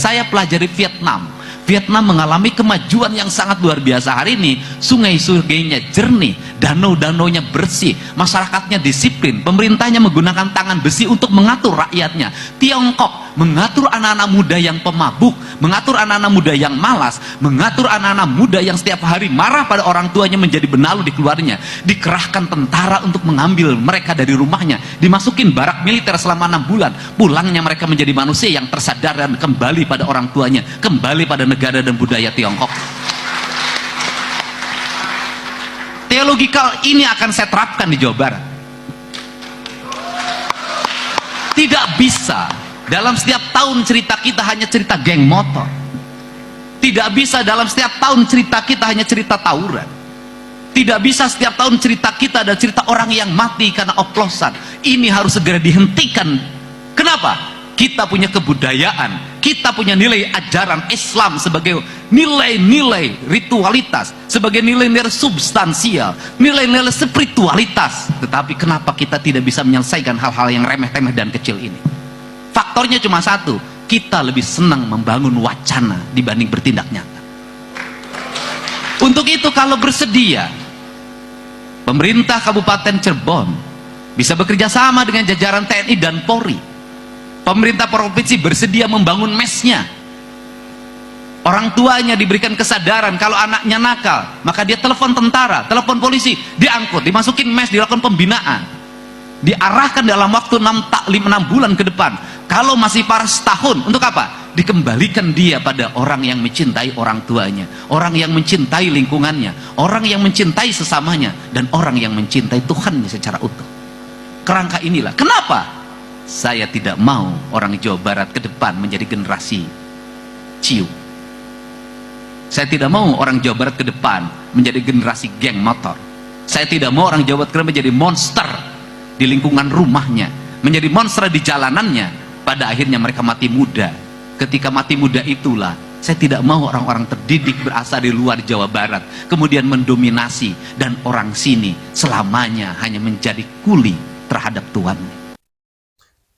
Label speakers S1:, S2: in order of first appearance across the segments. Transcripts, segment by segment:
S1: Saya pelajari Vietnam. Vietnam mengalami kemajuan yang sangat luar biasa. Hari ini sungai-sungainya jernih, danau-danaunya bersih, masyarakatnya disiplin, pemerintahnya menggunakan tangan besi untuk mengatur rakyatnya. Tiongkok mengatur anak-anak muda yang pemabuk, mengatur anak-anak muda yang malas, mengatur anak-anak muda yang setiap hari marah pada orang tuanya menjadi benalu di keluarnya. Dikerahkan tentara untuk mengambil mereka dari rumahnya, dimasukin barak militer selama 6 bulan. Pulangnya mereka menjadi manusia yang tersadar dan kembali pada orang tuanya, kembali pada negara dan budaya Tiongkok. Teologikal ini akan saya terapkan di Jawa Barat. Tidak bisa dalam setiap tahun cerita kita hanya cerita geng motor. Tidak bisa dalam setiap tahun cerita kita hanya cerita tawuran. Tidak bisa setiap tahun cerita kita ada cerita orang yang mati karena oplosan. Ini harus segera dihentikan. Kenapa? Kita punya kebudayaan, kita punya nilai ajaran Islam sebagai nilai-nilai ritualitas, sebagai nilai-nilai substansial, nilai-nilai spiritualitas. Tetapi kenapa kita tidak bisa menyelesaikan hal-hal yang remeh-temeh dan kecil ini? Faktornya cuma satu, kita lebih senang membangun wacana dibanding bertindak nyata. Untuk itu kalau bersedia, pemerintah Kabupaten Cirebon bisa bekerja sama dengan jajaran TNI dan Polri. Pemerintah provinsi bersedia membangun mesnya. Orang tuanya diberikan kesadaran kalau anaknya nakal, maka dia telepon tentara, telepon polisi, diangkut, dimasukin mes, dilakukan pembinaan, diarahkan dalam waktu 6 bulan ke depan. Kalau masih parah setahun, untuk apa? Dikembalikan dia pada orang yang mencintai orang tuanya, orang yang mencintai lingkungannya, orang yang mencintai sesamanya, dan orang yang mencintai Tuhannya secara utuh. Kerangka inilah kenapa saya tidak mau orang Jawa Barat ke depan menjadi generasi ciu. Saya tidak mau orang Jawa Barat ke depan menjadi generasi geng motor. Saya tidak mau orang Jawa Barat menjadi monster di lingkungan rumahnya, menjadi monster di jalanannya. Pada akhirnya mereka mati muda. Ketika mati muda itulah saya tidak mau orang-orang terdidik berasal di luar Jawa Barat kemudian mendominasi, dan orang sini selamanya hanya menjadi kuli terhadap tuannya.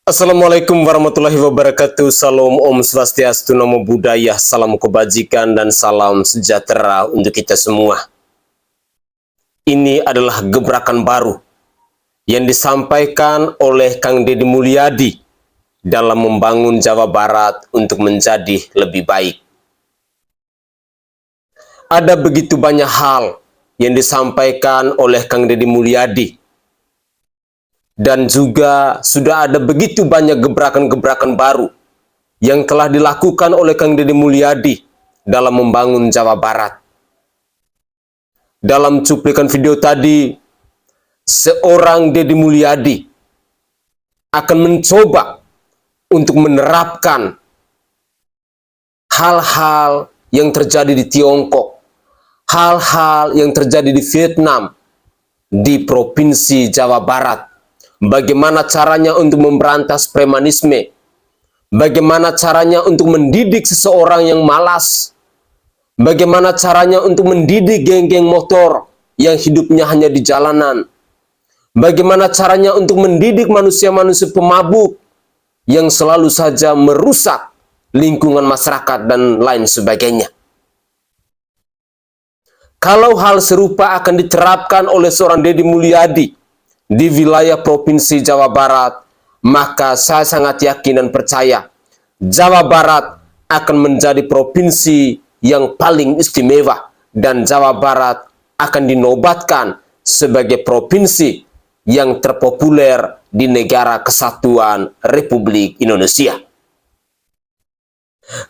S2: Assalamualaikum warahmatullahi wabarakatuh. Salam Om Swastiastu, Namo Buddhaya, salam kebajikan dan salam sejahtera untuk kita semua. Ini adalah gebrakan baru yang disampaikan oleh Kang Deddy Mulyadi dalam membangun Jawa Barat untuk menjadi lebih baik. Ada begitu banyak hal yang disampaikan oleh Kang Deddy Mulyadi. Dan juga sudah ada begitu banyak gebrakan-gebrakan baru yang telah dilakukan oleh Kang Deddy Mulyadi dalam membangun Jawa Barat. Dalam cuplikan video tadi, seorang Deddy Mulyadi akan mencoba untuk menerapkan hal-hal yang terjadi di Tiongkok, hal-hal yang terjadi di Vietnam, di Provinsi Jawa Barat. Bagaimana caranya untuk memberantas premanisme, bagaimana caranya untuk mendidik seseorang yang malas, bagaimana caranya untuk mendidik geng-geng motor yang hidupnya hanya di jalanan, bagaimana caranya untuk mendidik manusia-manusia pemabuk yang selalu saja merusak lingkungan masyarakat dan lain sebagainya. Kalau hal serupa akan diterapkan oleh seorang Deddy Mulyadi di wilayah Provinsi Jawa Barat, maka saya sangat yakin dan percaya Jawa Barat akan menjadi provinsi yang paling istimewa, dan Jawa Barat akan dinobatkan sebagai provinsi yang terpopuler di Negara Kesatuan Republik Indonesia.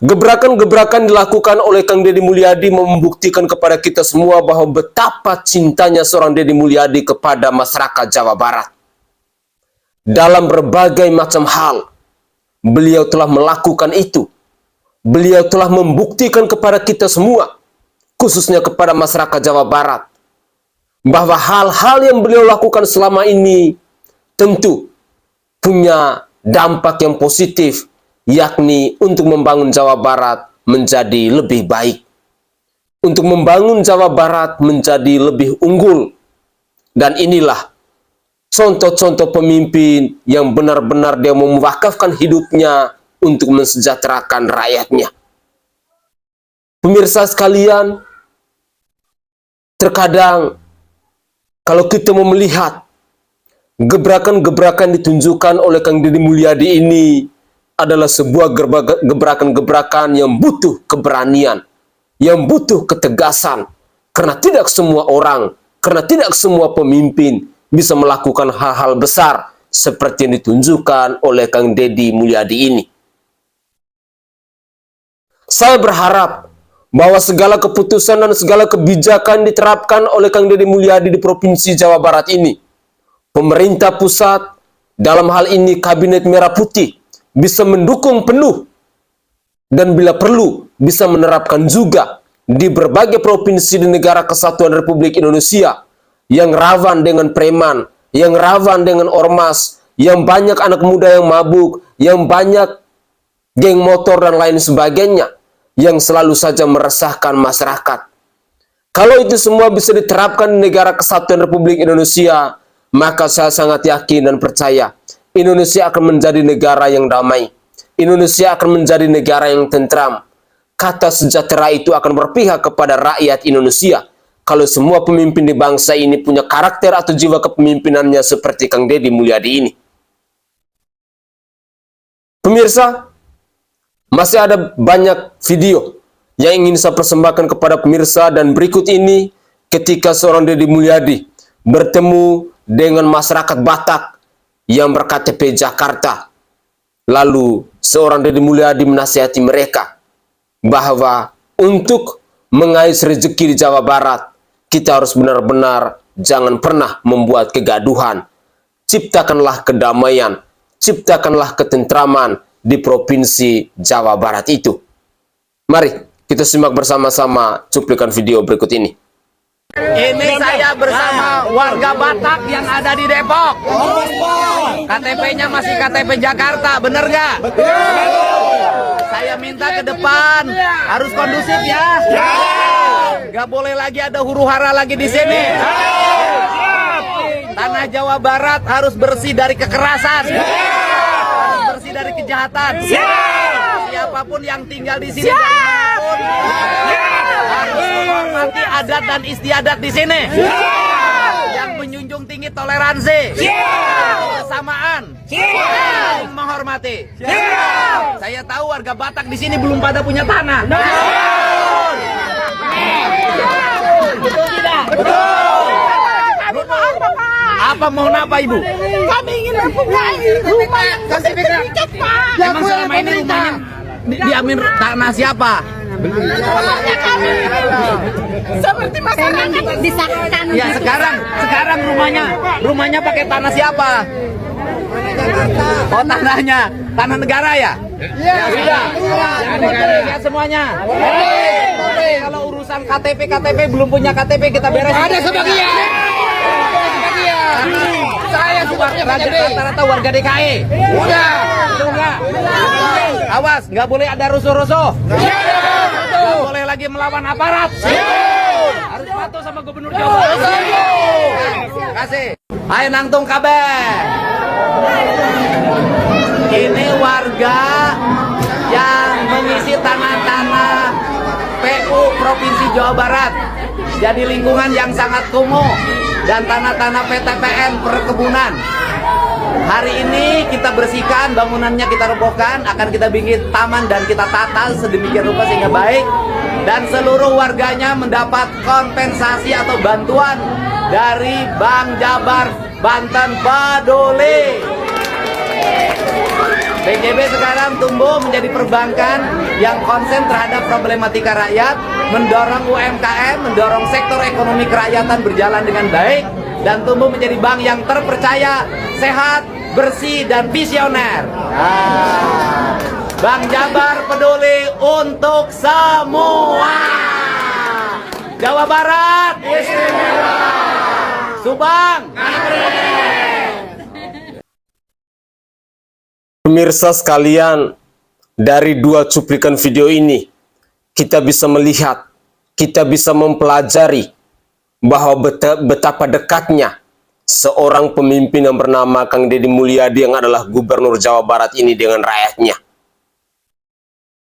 S2: Gebrakan-gebrakan dilakukan oleh Kang Deddy Mulyadi membuktikan kepada kita semua bahwa betapa cintanya seorang Deddy Mulyadi kepada masyarakat Jawa Barat. Dalam berbagai macam hal, beliau telah melakukan itu. Beliau telah membuktikan kepada kita semua, khususnya kepada masyarakat Jawa Barat, bahwa hal-hal yang beliau lakukan selama ini tentu punya dampak yang positif, yakni untuk membangun Jawa Barat menjadi lebih baik, untuk membangun Jawa Barat menjadi lebih unggul. Dan inilah contoh-contoh pemimpin yang benar-benar dia mewakafkan hidupnya untuk mensejahterakan rakyatnya. Pemirsa sekalian, terkadang kalau kita mau melihat gebrakan-gebrakan ditunjukkan oleh Kang Deddy Mulyadi ini adalah sebuah gebrakan-gebrakan yang butuh keberanian, yang butuh ketegasan, karena tidak semua orang, karena tidak semua pemimpin bisa melakukan hal-hal besar seperti yang ditunjukkan oleh Kang Deddy Mulyadi ini. Saya berharap bahwa segala keputusan dan segala kebijakan diterapkan oleh Kang Deddy Mulyadi di Provinsi Jawa Barat ini, pemerintah pusat, dalam hal ini Kabinet Merah Putih, bisa mendukung penuh dan bila perlu bisa menerapkan juga di berbagai provinsi di negara Kesatuan Republik Indonesia yang rawan dengan preman, yang rawan dengan ormas, yang banyak anak muda yang mabuk, yang banyak geng motor dan lain sebagainya, yang selalu saja meresahkan masyarakat. Kalau itu semua bisa diterapkan di negara Kesatuan Republik Indonesia, maka saya sangat yakin dan percaya Indonesia akan menjadi negara yang damai. Indonesia akan menjadi negara yang tentram. Kata sejahtera itu akan berpihak kepada rakyat Indonesia. Kalau semua pemimpin di bangsa ini punya karakter atau jiwa kepemimpinannya seperti Kang Deddy Mulyadi ini. Pemirsa, masih ada banyak video yang ingin saya persembahkan kepada pemirsa, dan berikut ini ketika seorang Deddy Mulyadi bertemu dengan masyarakat Batak yang ber-KTP Jakarta. Lalu seorang Deddy Mulyadi menasihati mereka bahwa untuk mengais rezeki di Jawa Barat, kita harus benar-benar jangan pernah membuat kegaduhan. Ciptakanlah kedamaian, ciptakanlah ketentraman di Provinsi Jawa Barat itu. Mari kita simak bersama-sama cuplikan video berikut ini.
S1: Ini saya bersama warga Batak yang ada di Depok. KTP-nya masih KTP Jakarta, bener nggak? Saya minta ke depan harus kondusif ya. Nggak boleh lagi ada huru-hara lagi di sini. Tanah Jawa Barat harus bersih dari kekerasan, harus bersih dari kejahatan. Siapapun yang tinggal di sini dari manapun harus menghormati adat dan istiadat di sini. Yang menjunjung tinggi toleransi, kesamaan, saling menghormati. Saya tahu warga Batak di sini belum pada punya tanah. Betul tidak? Betul. Apa mohon apa Ibu?
S3: Kami ingin mempunyai rumah yang sertifikat, Pak.
S1: Emang selama ini rumahnya diambil tanah siapa?
S3: Rumahnya kami seperti masyarakat disahkan.
S1: Ya sekarang rumahnya pakai tanah siapa? Oh tanah negara ya? Ya sudah. Lihat semuanya. Kalau urusan KTP belum punya KTP kita beres. Ada sebagian. Saya rata-rata warga DKI. Udah. Awas, nggak boleh ada rusuh-rusuh. Nggak boleh lagi melawan aparat. Harus patuh sama Gubernur Jawa Barat. Kasih. Ayo nangtung kabeh. Ini warga yang mengisi tanah-tanah PU Provinsi Jawa Barat. Jadi lingkungan yang sangat kumuh dan tanah-tanah PTPN perkebunan. Hari ini kita bersihkan, bangunannya kita robohkan, akan kita bikin taman dan kita tata sedemikian rupa sehingga baik, dan seluruh warganya mendapat kompensasi atau bantuan dari Bank Jabar Banten Peduli. BJB sekarang tumbuh menjadi perbankan yang konsen terhadap problematika rakyat, mendorong UMKM, mendorong sektor ekonomi kerakyatan berjalan dengan baik, dan tumbuh menjadi bank yang terpercaya, sehat, bersih, dan visioner. Bank Jabar Peduli untuk semua. Jawa Barat istimewa. Subang.
S2: Pemirsa sekalian, dari dua cuplikan video ini, kita bisa melihat, kita bisa mempelajari bahwa betapa dekatnya seorang pemimpin yang bernama Kang Deddy Mulyadi yang adalah Gubernur Jawa Barat ini dengan rakyatnya.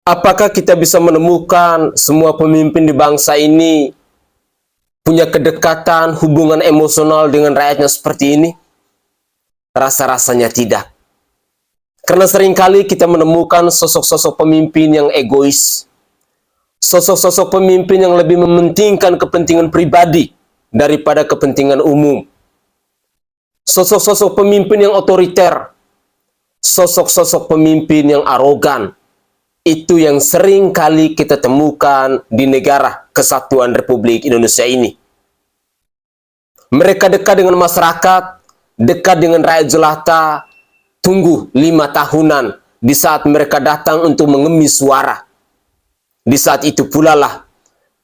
S2: Apakah kita bisa menemukan semua pemimpin di bangsa ini punya kedekatan, hubungan emosional dengan rakyatnya seperti ini? Rasa-rasanya tidak. Karena seringkali kita menemukan sosok-sosok pemimpin yang egois. Sosok-sosok pemimpin yang lebih mementingkan kepentingan pribadi daripada kepentingan umum. Sosok-sosok pemimpin yang otoriter. Sosok-sosok pemimpin yang arogan. Itu yang sering kali kita temukan di negara Kesatuan Republik Indonesia ini. Mereka dekat dengan masyarakat, dekat dengan rakyat jelata, tunggu 5 tahunan di saat mereka datang untuk mengemis suara. Di saat itu pula lah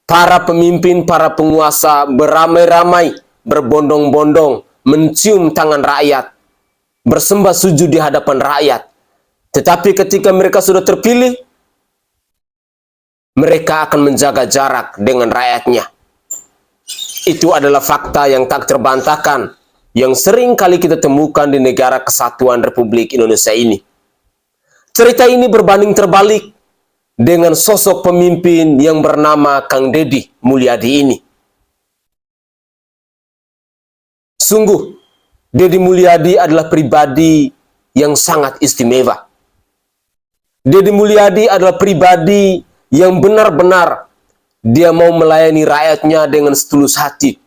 S2: para pemimpin, para penguasa beramai-ramai, berbondong-bondong, mencium tangan rakyat, bersembah sujud di hadapan rakyat. Tetapi ketika mereka sudah terpilih, mereka akan menjaga jarak dengan rakyatnya. Itu adalah fakta yang tak terbantahkan, yang sering kali kita temukan di negara Kesatuan Republik Indonesia ini. Cerita ini berbanding terbalik dengan sosok pemimpin yang bernama Kang Deddy Mulyadi ini. Sungguh, Deddy Mulyadi adalah pribadi yang sangat istimewa. Deddy Mulyadi adalah pribadi yang benar-benar dia mau melayani rakyatnya dengan setulus hati.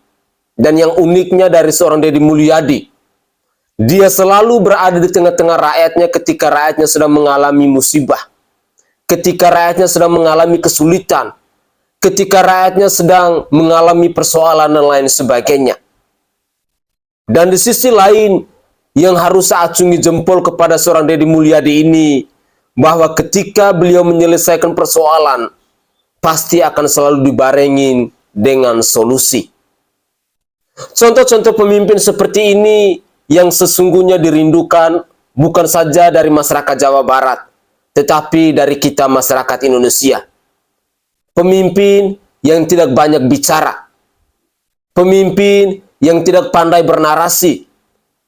S2: Dan yang uniknya dari seorang Deddy Mulyadi, dia selalu berada di tengah-tengah rakyatnya ketika rakyatnya sedang mengalami musibah, ketika rakyatnya sedang mengalami kesulitan, ketika rakyatnya sedang mengalami persoalan dan lain sebagainya. Dan di sisi lain, yang harus saya acungi jempol kepada seorang Deddy Mulyadi ini, bahwa ketika beliau menyelesaikan persoalan, pasti akan selalu dibarengin dengan solusi. Contoh-contoh pemimpin seperti ini yang sesungguhnya dirindukan bukan saja dari masyarakat Jawa Barat, tetapi dari kita masyarakat Indonesia. Pemimpin yang tidak banyak bicara, pemimpin yang tidak pandai bernarasi,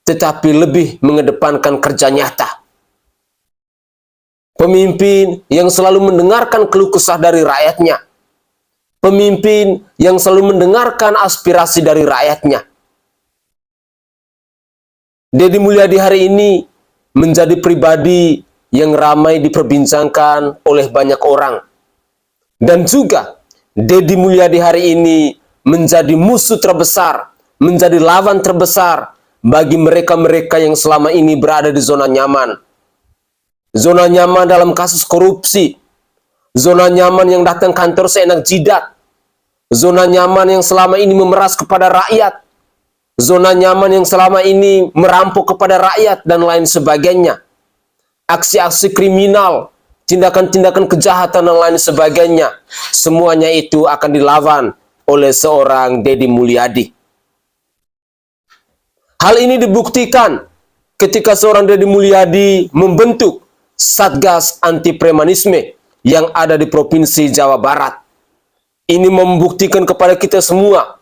S2: tetapi lebih mengedepankan kerja nyata. Pemimpin yang selalu mendengarkan keluh kesah dari rakyatnya. Pemimpin yang selalu mendengarkan aspirasi dari rakyatnya. Deddy Mulyadi hari ini menjadi pribadi yang ramai diperbincangkan oleh banyak orang. Dan juga Deddy Mulyadi hari ini menjadi musuh terbesar, menjadi lawan terbesar bagi mereka-mereka yang selama ini berada di zona nyaman. Zona nyaman dalam kasus korupsi, zona nyaman yang datang kantor seenak jidat, zona nyaman yang selama ini memeras kepada rakyat, zona nyaman yang selama ini merampok kepada rakyat, dan lain sebagainya. Aksi-aksi kriminal, tindakan-tindakan kejahatan, dan lain sebagainya. Semuanya itu akan dilawan oleh seorang Deddy Mulyadi. Hal ini dibuktikan ketika seorang Deddy Mulyadi membentuk Satgas Anti Premanisme yang ada di Provinsi Jawa Barat. Ini membuktikan kepada kita semua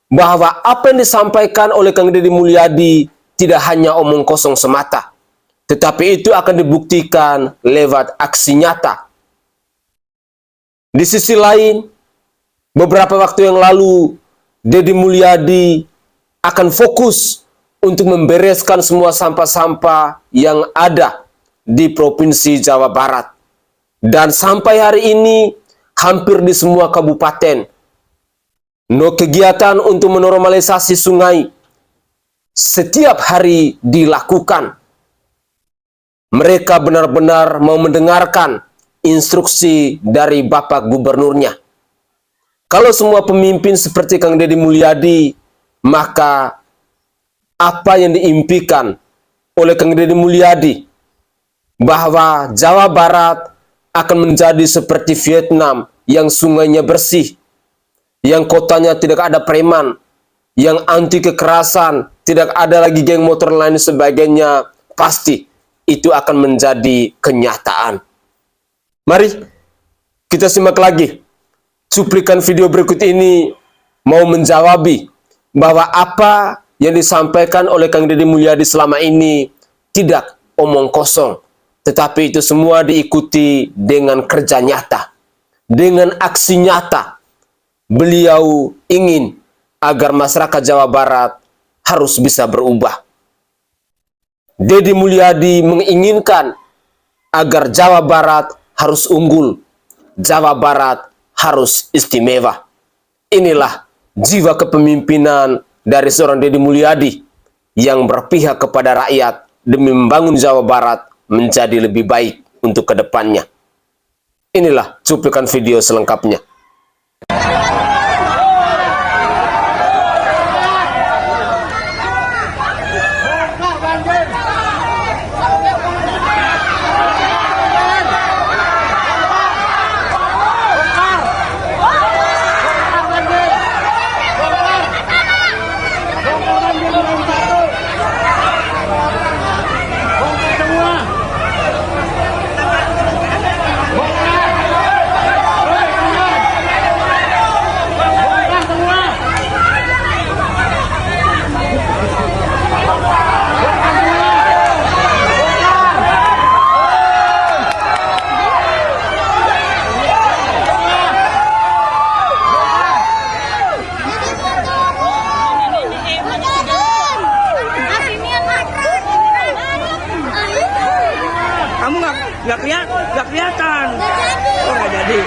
S2: bahwa apa yang disampaikan oleh Kang Deddy Mulyadi tidak hanya omong kosong semata, tetapi itu akan dibuktikan lewat aksi nyata. Di sisi lain, beberapa waktu yang lalu, Deddy Mulyadi akan fokus untuk membereskan semua sampah-sampah yang ada di Provinsi Jawa Barat. Dan sampai hari ini, hampir di semua kabupaten, kegiatan untuk menormalisasi sungai setiap hari dilakukan. Mereka benar-benar mau mendengarkan instruksi dari Bapak Gubernurnya. Kalau semua pemimpin seperti Kang Deddy Mulyadi, maka apa yang diimpikan oleh Kang Deddy Mulyadi bahwa Jawa Barat akan menjadi seperti Vietnam yang sungainya bersih, yang kotanya tidak ada preman, yang anti kekerasan, tidak ada lagi geng motor lain sebagainya, pasti itu akan menjadi kenyataan. Mari kita simak lagi cuplikan video berikut ini mau menjawabi bahwa apa yang disampaikan oleh Kang Deddy Mulyadi selama ini tidak omong kosong, Tetapi itu semua diikuti dengan kerja nyata, dengan aksi nyata. Beliau ingin agar masyarakat Jawa Barat harus bisa berubah. Deddy Mulyadi menginginkan agar Jawa Barat harus unggul, Jawa Barat harus istimewa. Inilah jiwa kepemimpinan dari seorang Deddy Mulyadi yang berpihak kepada rakyat demi membangun Jawa Barat menjadi lebih baik untuk kedepannya. Inilah cuplikan video selengkapnya.
S4: Nggak kelihatan. Oh, nggak jadi.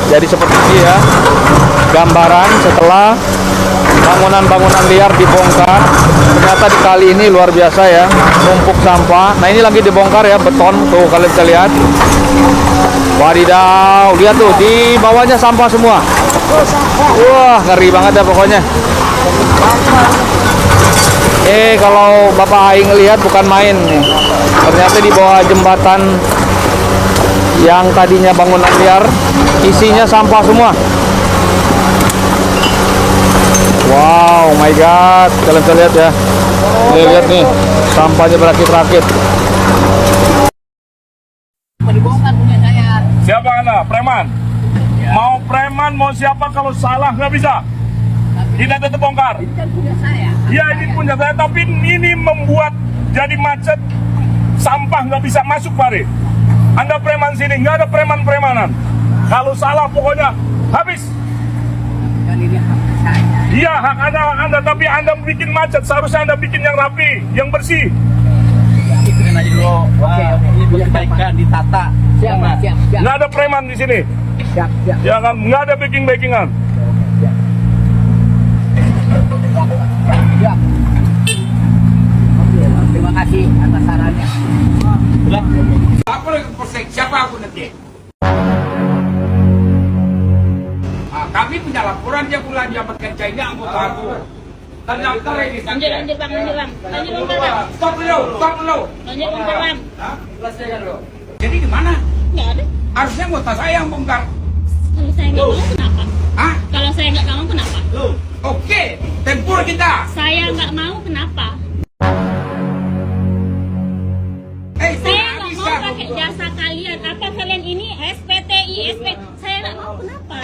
S5: Jadi seperti ini ya gambaran setelah bangunan-bangunan liar dibongkar. Ternyata di kali ini luar biasa ya, numpuk sampah. Nah ini lagi dibongkar ya, beton tuh kalian bisa lihat. Wadidaw, lihat tuh di bawahnya sampah semua. Wah ngeri banget ya pokoknya. Kalau Bapak Aing ngelihat bukan main nih. Ternyata di bawah jembatan yang tadinya bangunan liar isinya sampah semua. Wow, my god, kalian bisa lihat ya. Lihat nih, sampahnya berakit-rakit.
S6: Siapa Anda? Preman? Ya. Mau preman, mau siapa, kalau salah nggak bisa. Tidak tetap bongkar. Ini kan punya saya. Ya, ini punya saya, tapi ini membuat jadi macet. Sampah nggak bisa masuk, Pak. Anda preman sini, nggak ada preman-premanan. Kalau salah pokoknya habis.
S4: Kan ini hak saya.
S6: Iya, hak Anda, tapi Anda bikin macet. Seharusnya Anda bikin yang rapi, yang bersih.
S4: Bikin aja dulu. Oke, dibaikkan, ditata. Siap.
S6: Nggak ada preman di sini.
S4: Siap.
S6: Ya kan, nggak ada backing-backingan.
S4: Siap. Oke, terima kasih atas sarannya.
S7: Aku lagi polsek, siapa aku nanti? Kami punya laporan dia pula jabat kerjanya anggota aku. Ternyata ini
S8: Lanjut bang.
S7: Stop dulu.
S8: Lanjut bang.
S7: Selesaikan dulu. Jadi gimana?
S8: Nggak ada.
S7: Harusnya anggota saya yang bongkar.
S8: Kalau saya nggak mau kenapa?
S7: Hah?
S8: Kalau saya nggak mau kenapa?
S7: Oke, tempur kita.
S8: Saya nggak mau kenapa? Saya nggak mau pakai jasa kalian. Apa kalian ini SPTI, saya nggak mau kenapa?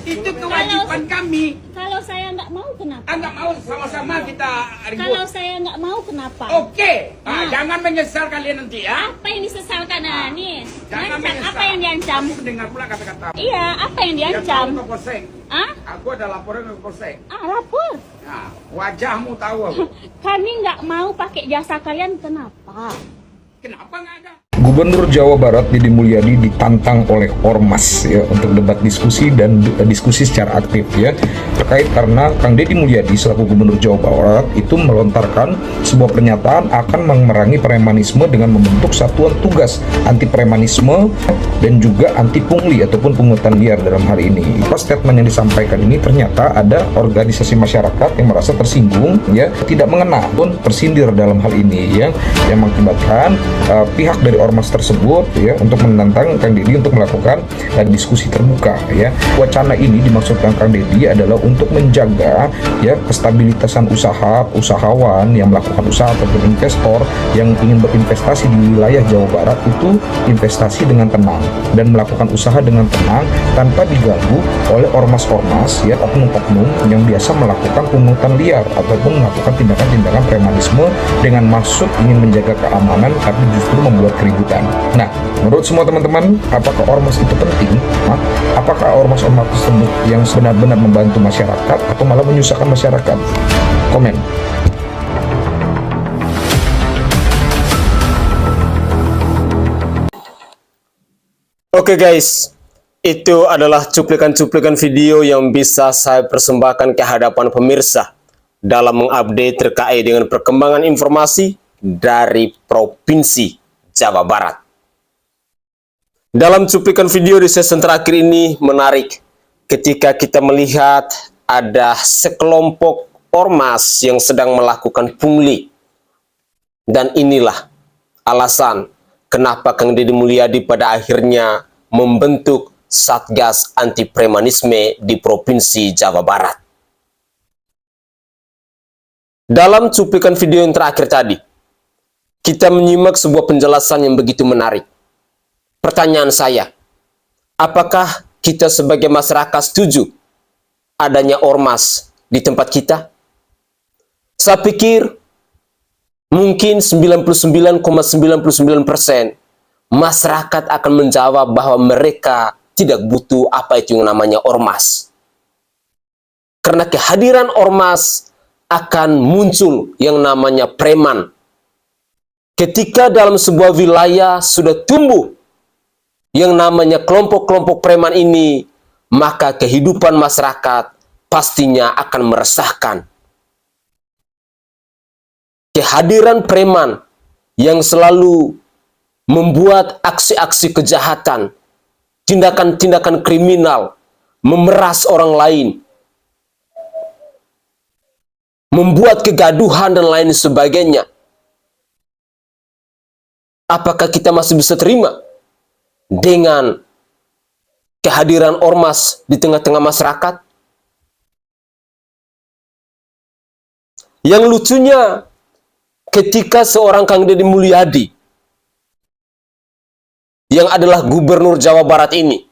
S7: Itu kewajiban kami.
S8: Kalau saya nggak mau kenapa?
S7: Nggak mau sama-sama kita
S8: Kalau
S7: ribut.
S8: saya nggak mau kenapa?
S7: Oke, jangan menyesal kalian nanti ya.
S8: Apa yang disesalkan nih?
S7: Jangan
S8: Ngancam,
S7: menyesal.
S8: apa yang diancam?
S7: Aku mendengar pula kata-kata.
S8: Iya, apa yang
S7: Yang
S8: diancam?
S7: tahu ke polsek.
S8: Ah?
S7: Aku ada laporan ke polsek.
S8: Lapor.
S7: Nah, wajahmu tahu aku.
S8: Kami nggak mau pakai jasa kalian, kenapa?
S7: Kenapa nggak ada?
S9: Gubernur Jawa Barat Deddy Mulyadi ditantang oleh Ormas ya untuk debat diskusi dan diskusi secara aktif ya terkait karena Kang Deddy Mulyadi selaku Gubernur Jawa Barat itu melontarkan sebuah pernyataan akan memerangi premanisme dengan membentuk satuan tugas anti premanisme dan juga anti pungli ataupun pungutan liar dalam hal ini. Pas statement yang disampaikan ini ternyata ada organisasi masyarakat yang merasa tersinggung ya, tidak mengena pun tersindir dalam hal ini ya, yang mengakibatkan pihak dari ormas tersebut ya untuk menantang Kang Deddy untuk melakukan diskusi terbuka ya. Wacana ini dimaksudkan Kang Deddy adalah untuk menjaga ya kestabilitasan usahawan yang melakukan usaha ataupun investor yang ingin berinvestasi di wilayah Jawa Barat itu investasi dengan tenang dan melakukan usaha dengan tenang tanpa diganggu oleh ormas-ormas ya, oknum-oknum yang biasa melakukan pungutan liar ataupun melakukan tindakan-tindakan premanisme dengan maksud ingin menjaga keamanan tapi justru membuat keributan. Nah, menurut semua teman-teman, apakah ormas itu penting? Apakah ormas-ormas tersebut yang benar-benar membantu masyarakat atau malah menyusahkan masyarakat? Komen.
S2: Oke guys, itu adalah cuplikan-cuplikan video yang bisa saya persembahkan ke hadapan pemirsa dalam mengupdate terkait dengan perkembangan informasi dari Provinsi Jawa Barat. Dalam cuplikan video di season terakhir ini menarik ketika kita melihat ada sekelompok ormas yang sedang melakukan pungli. Dan inilah alasan kenapa Kang Deddy Mulyadi pada akhirnya membentuk Satgas Anti Premanisme di Provinsi Jawa Barat. Dalam cuplikan video yang terakhir tadi, kita menyimak sebuah penjelasan yang begitu menarik. Pertanyaan saya, apakah kita sebagai masyarakat setuju adanya ormas di tempat kita? Saya pikir mungkin 99,99% masyarakat akan menjawab bahwa mereka tidak butuh apa itu yang namanya ormas. Karena kehadiran ormas akan muncul yang namanya preman. Ketika dalam sebuah wilayah sudah tumbuh yang namanya kelompok-kelompok preman ini, maka kehidupan masyarakat pastinya akan meresahkan. Kehadiran preman yang selalu membuat aksi-aksi kejahatan, tindakan-tindakan kriminal, memeras orang lain, membuat kegaduhan dan lain sebagainya. Apakah kita masih bisa terima dengan kehadiran ormas di tengah-tengah masyarakat? Yang lucunya, ketika seorang Kang Deddy Mulyadi yang adalah Gubernur Jawa Barat ini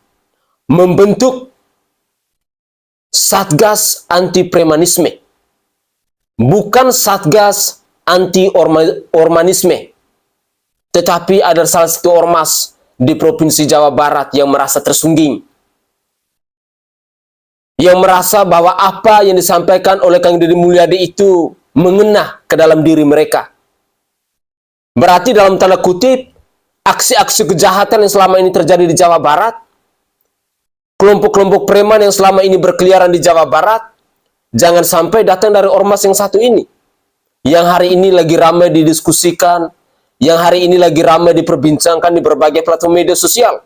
S2: membentuk Satgas Anti Premanisme, bukan Satgas Anti Ormanisme, tetapi ada salah satu ormas di Provinsi Jawa Barat yang merasa tersungging, yang merasa bahwa apa yang disampaikan oleh Kang Deddy Mulyadi itu mengena ke dalam diri mereka. Berarti dalam tanda kutip, aksi-aksi kejahatan yang selama ini terjadi di Jawa Barat, kelompok-kelompok preman yang selama ini berkeliaran di Jawa Barat, jangan sampai datang dari ormas yang satu ini, yang hari ini lagi ramai didiskusikan, yang hari ini lagi ramai diperbincangkan di berbagai platform media sosial.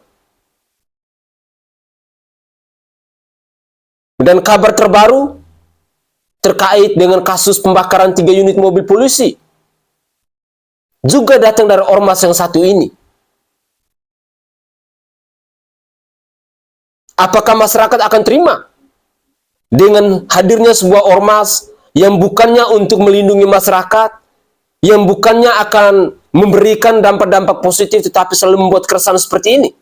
S2: Dan kabar terbaru terkait dengan kasus pembakaran 3 unit mobil polisi juga datang dari ormas yang satu ini. Apakah masyarakat akan terima dengan hadirnya sebuah ormas yang bukannya untuk melindungi masyarakat, yang bukannya akan memberikan dampak-dampak positif, tetapi selalu membuat keresahan seperti ini?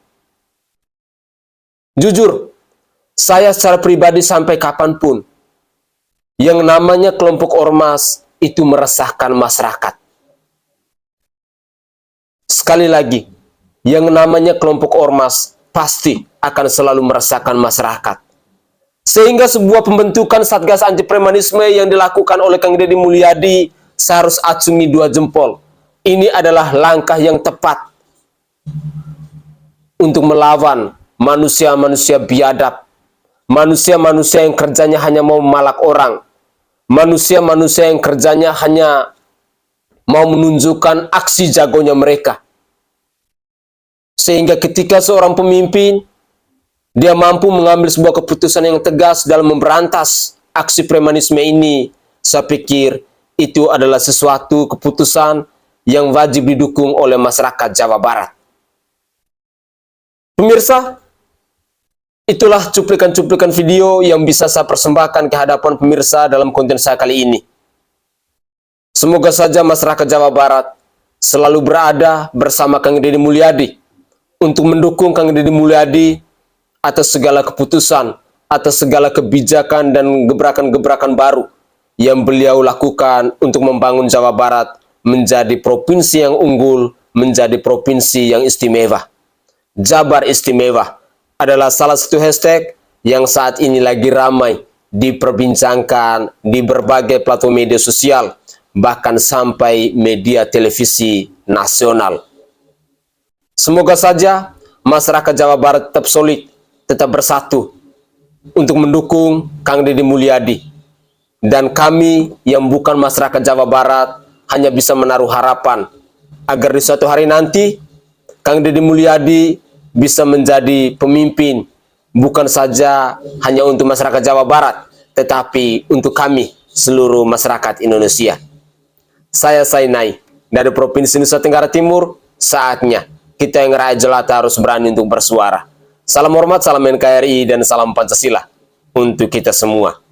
S2: Jujur, saya secara pribadi sampai kapanpun, yang namanya kelompok ormas itu meresahkan masyarakat. Sekali lagi, yang namanya kelompok ormas pasti akan selalu meresahkan masyarakat. Sehingga sebuah pembentukan Satgas Anti Premanisme yang dilakukan oleh Kang Deddy Mulyadi, saya harus acungi 2 jempol. Ini adalah langkah yang tepat. untuk melawan manusia-manusia biadab, manusia-manusia yang kerjanya hanya mau memalak orang, manusia-manusia yang kerjanya hanya mau menunjukkan aksi jagonya mereka. Sehingga ketika seorang pemimpin dia mampu mengambil sebuah keputusan yang tegas dalam memberantas aksi premanisme ini, saya pikir itu adalah sesuatu keputusan yang wajib didukung oleh masyarakat Jawa Barat. Pemirsa, itulah cuplikan-cuplikan video yang bisa saya persembahkan ke hadapan pemirsa dalam konten saya kali ini. Semoga saja masyarakat Jawa Barat selalu berada bersama Kang Deddy Mulyadi untuk mendukung Kang Deddy Mulyadi atas segala keputusan, atas segala kebijakan dan gebrakan-gebrakan baru yang beliau lakukan untuk membangun Jawa Barat menjadi provinsi yang unggul, menjadi provinsi yang istimewa. Jabar Istimewa adalah salah satu hashtag yang saat ini lagi ramai diperbincangkan di berbagai platform media sosial, bahkan sampai media televisi nasional. Semoga saja masyarakat Jawa Barat tetap solid, tetap bersatu untuk mendukung Kang Deddy Mulyadi. Dan kami yang bukan masyarakat Jawa Barat hanya bisa menaruh harapan agar di suatu hari nanti Kang Deddy Mulyadi bisa menjadi pemimpin bukan saja hanya untuk masyarakat Jawa Barat, tetapi untuk kami seluruh masyarakat Indonesia. Saya Sainai dari Provinsi Nusa Tenggara Timur, saatnya kita yang rakyat jelata harus berani untuk bersuara. Salam hormat, salam NKRI, dan salam Pancasila untuk kita semua.